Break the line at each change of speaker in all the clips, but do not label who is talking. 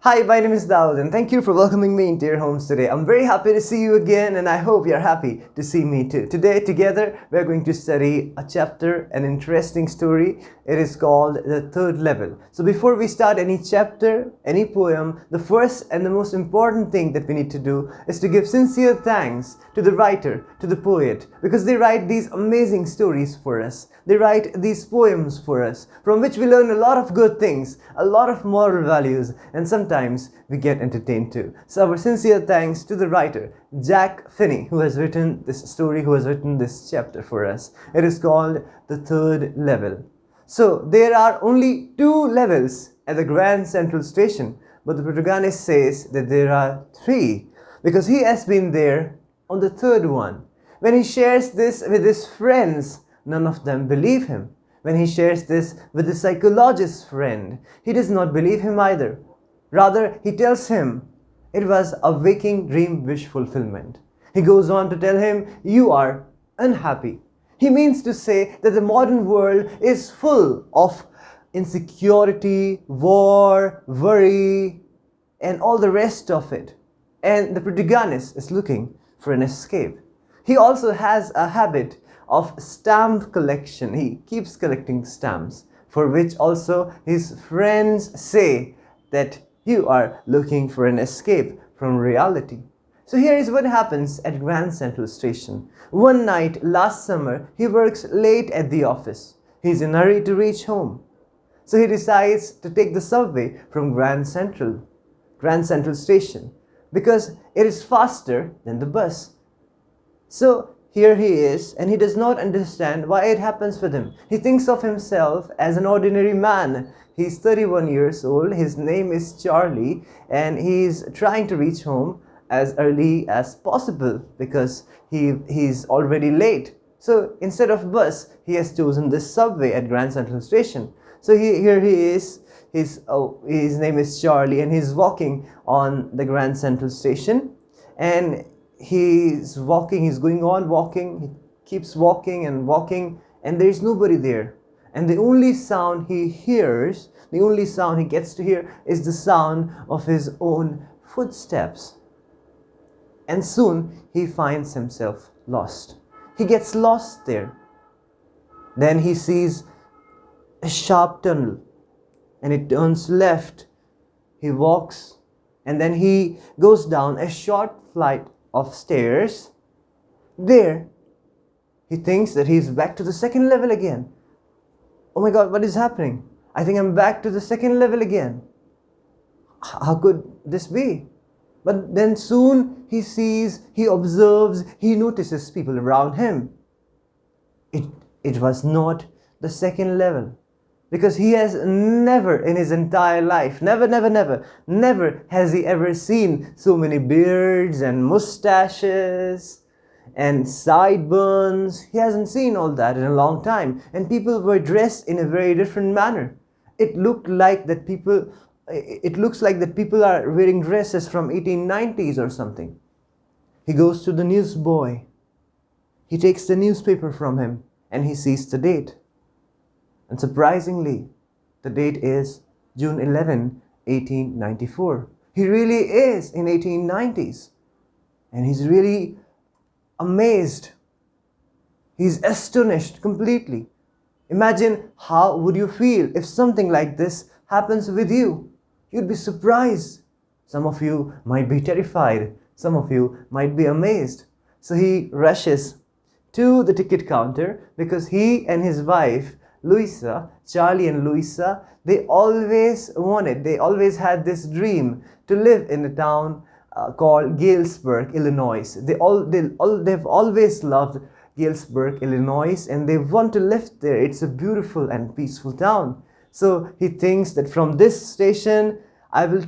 Hi, my name is Daued and thank you for welcoming me into your homes today. I'm very happy to see you again and I hope you're happy to see me too. Today together we're going to study a chapter, an interesting story. It is called The Third Level. So before we start any chapter, any poem, the first and the most important thing that we need to do is to give sincere thanks to the writer, to the poet, because they write these amazing stories for us. They write these poems for us, from which we learn a lot of good things, a lot of moral values, and sometimes we get entertained too. So our sincere thanks to the writer, Finney, who has written this story, who has written this chapter for us. It is called The Third Level. So there are only 2 levels at the Grand Central Station, but the protagonist says that there are 3, because he has been there on the 3rd one. When he shares this with his friends, none of them believe him. When he shares this with the psychologist's friend, he does not believe him either. Rather, he tells him it was a waking dream wish fulfillment. He goes on to tell him, you are unhappy. He means to say that the modern world is full of insecurity, war, worry, and all the rest of it. And the protagonist is looking for an escape. He also has a habit of stamp collection. He keeps collecting stamps, for which also his friends say that you are looking for an escape from reality. So here is what happens at Grand Central Station. One night last summer, he works late at the office. He's in a hurry to reach home. So he decides to take the subway from Grand Central Station, because it is faster than the bus. So here he is, and he does not understand why it happens with him. He thinks of himself as an ordinary man. He's 31 years old, his name is Charlie, and he's trying to reach home as early as possible because he's already late. So instead of bus, he has chosen this subway at Grand Central Station. So here he is, his name is Charlie, and he's walking on the Grand Central Station, and he's going on walking, he keeps walking, and there is nobody there. And the only sound he hears, the only sound he gets to hear is the sound of his own footsteps. And soon he finds himself lost. He gets lost there. Then he sees a sharp tunnel and it turns left. He walks and then he goes down a short flight of stairs. There, he thinks that he's back to the 2nd level again. Oh my God, what is happening? I think I'm back to the 2nd level again. How could this be? But then soon he sees, he observes, he notices people around him. It was not the 2nd level. Because he has never in his entire life, never has he ever seen so many beards and mustaches and sideburns. He hasn't seen all that in a long time. And people were dressed in a very different manner. It looks like that people are wearing dresses from 1890s or something. He goes to the newsboy. He takes the newspaper from him and he sees the date. And surprisingly, the date is June 11, 1894. He really is in 1890s. And he's really amazed. He's astonished completely. Imagine how would you feel if something like this happens with you. You'd be surprised. Some of you might be terrified. Some of you might be amazed. So he rushes to the ticket counter because he and his wife, Charlie and Louisa, they always had this dream to live in a town called Galesburg, Illinois. They've always loved Galesburg, Illinois, and they want to live there. It's a beautiful and peaceful town. So he thinks that from this station, I will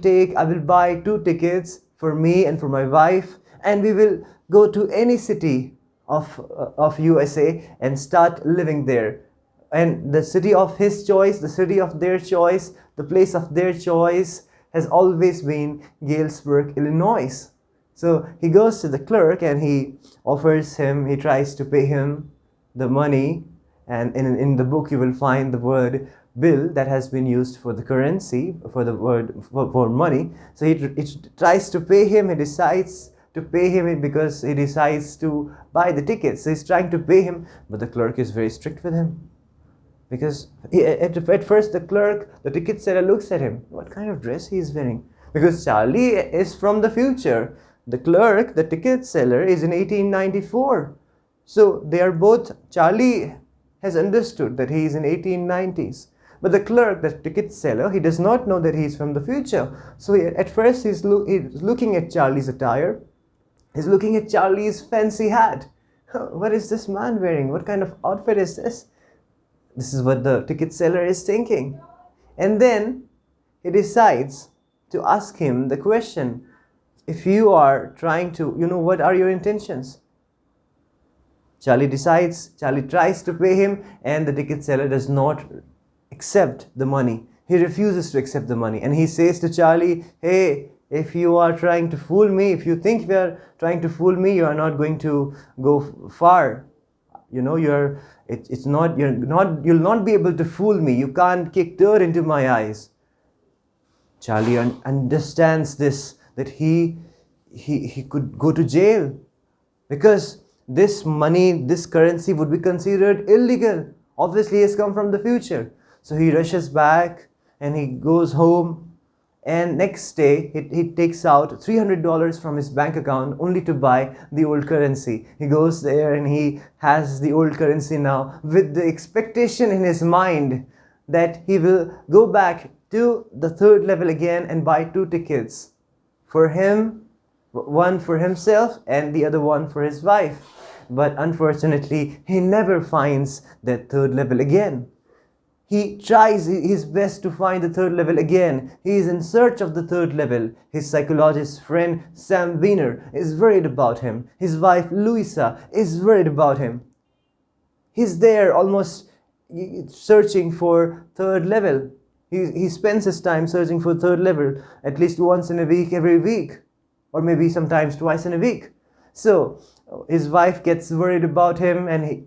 buy 2 tickets for me and for my wife, and we will go to any city of USA and start living there. And the city of his choice, the city of their choice, the place of their choice has always been Galesburg, Illinois. So he goes to the clerk and he tries to pay him the money. And in the book you will find the word bill that has been used for the currency, for the word for money. So he tries to pay him. He decides to pay him because he decides to buy the tickets. So he's trying to pay him, but the clerk is very strict with him. Because at first the ticket seller looks at him. What kind of dress he is wearing? Because Charlie is from the future. The clerk, the ticket seller, is in 1894. So they are both, Charlie has understood that he is in 1890s. But the clerk, the ticket seller, he does not know that he is from the future. So at first he's looking at Charlie's attire. He's looking at Charlie's fancy hat. What is this man wearing? What kind of outfit is this? This is what the ticket seller is thinking. And then he decides to ask him the question, if you are trying to, what are your intentions? Charlie tries to pay him, and the ticket seller does not accept the money. He refuses to accept the money. And he says to Charlie, hey, if you are trying to fool me, if you think we are trying to fool me, you are not going to go far. You'll not be able to fool me. You can't kick dirt into my eyes. Charlie understands this, that he could go to jail because this money, this currency would be considered illegal. Obviously, he has come from the future. So he rushes back and he goes home. And next day, he takes out $300 from his bank account only to buy the old currency. He goes there and he has the old currency now with the expectation in his mind that he will go back to the third level again and buy 2 tickets. For him, one for himself and the other one for his wife. But unfortunately, he never finds that third level again. He tries his best to find the third level again. He is in search of the third level. His psychologist friend Sam Wiener is worried about him. His wife Louisa is worried about him. He's there almost searching for third level. He spends his time searching for third level at least once in a week, every week, or maybe sometimes twice in a week. So his wife gets worried about him, and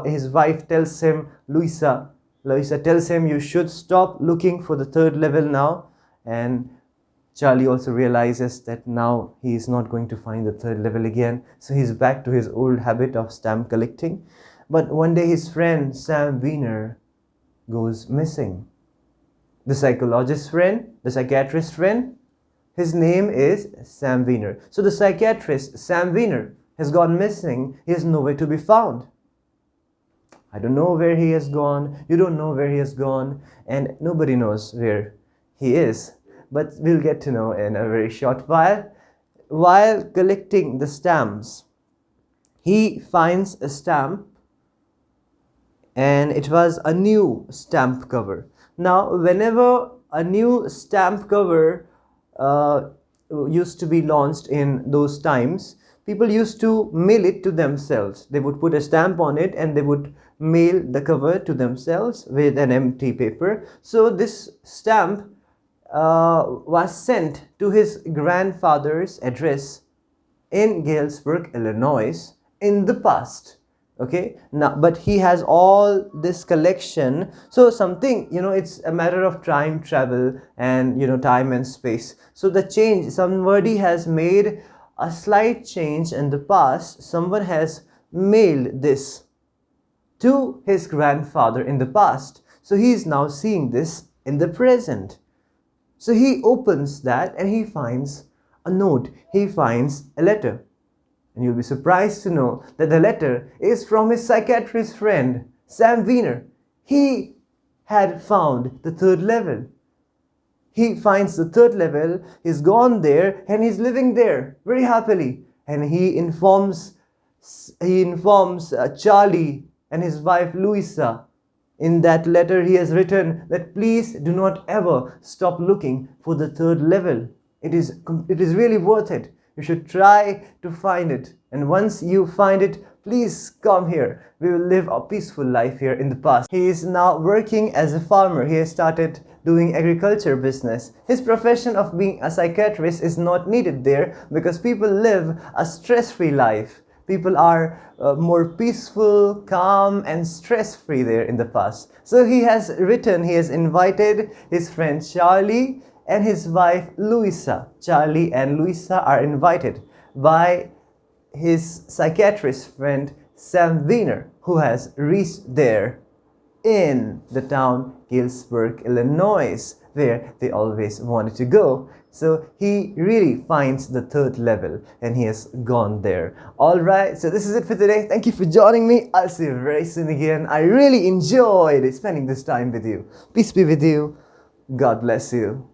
his wife tells him, Louisa tells him, you should stop looking for the third level now. And Charlie also realizes that now he is not going to find the third level again. So he's back to his old habit of stamp collecting. But one day his friend Sam Wiener goes missing. The psychologist friend, the psychiatrist friend, his name is Sam Wiener. So the psychiatrist Sam Wiener has gone missing. He is nowhere to be found. I don't know where he has gone. You don't know where he has gone. And nobody knows where he is. But we'll get to know in a very short while. While collecting the stamps, he finds a stamp, and it was a new stamp cover. Now, whenever a new stamp cover used to be launched in those times, people used to mail it to themselves. They would put a stamp on it and they would mail the cover to themselves with an empty paper. So this stamp was sent to his grandfather's address in Galesburg, Illinois in the past. Okay, now, but he has all this collection. So something, it's a matter of time travel and, time and space. So the change, somebody has made a slight change in the past. Someone has mailed this to his grandfather in the past. So he is now seeing this in the present. So he opens that and he finds a note. He finds a letter. And you'll be surprised to know that the letter is from his psychiatrist friend, Sam Wiener. He had found the third level. He finds the third level, he's gone there, and he's living there very happily. And he informs Charlie and his wife Louisa. In that letter he has written that please do not ever stop looking for the third level. It is really worth it. You should try to find it. And once you find it, please come here. We will live a peaceful life here in the past. He is now working as a farmer. He has started doing agriculture business. His profession of being a psychiatrist is not needed there because people live a stress-free life. People are more peaceful, calm, and stress-free there in the past. So he has invited his friend Charlie and his wife Louisa. Charlie and Louisa are invited by his psychiatrist friend Sam Wiener, who has reached there in the town Galesburg, Illinois, where they always wanted to go. So he really finds the third level and he has gone there. Alright, so this is it for today. Thank you for joining me. I'll see you very soon again. I really enjoyed spending this time with you. Peace be with you. God bless you.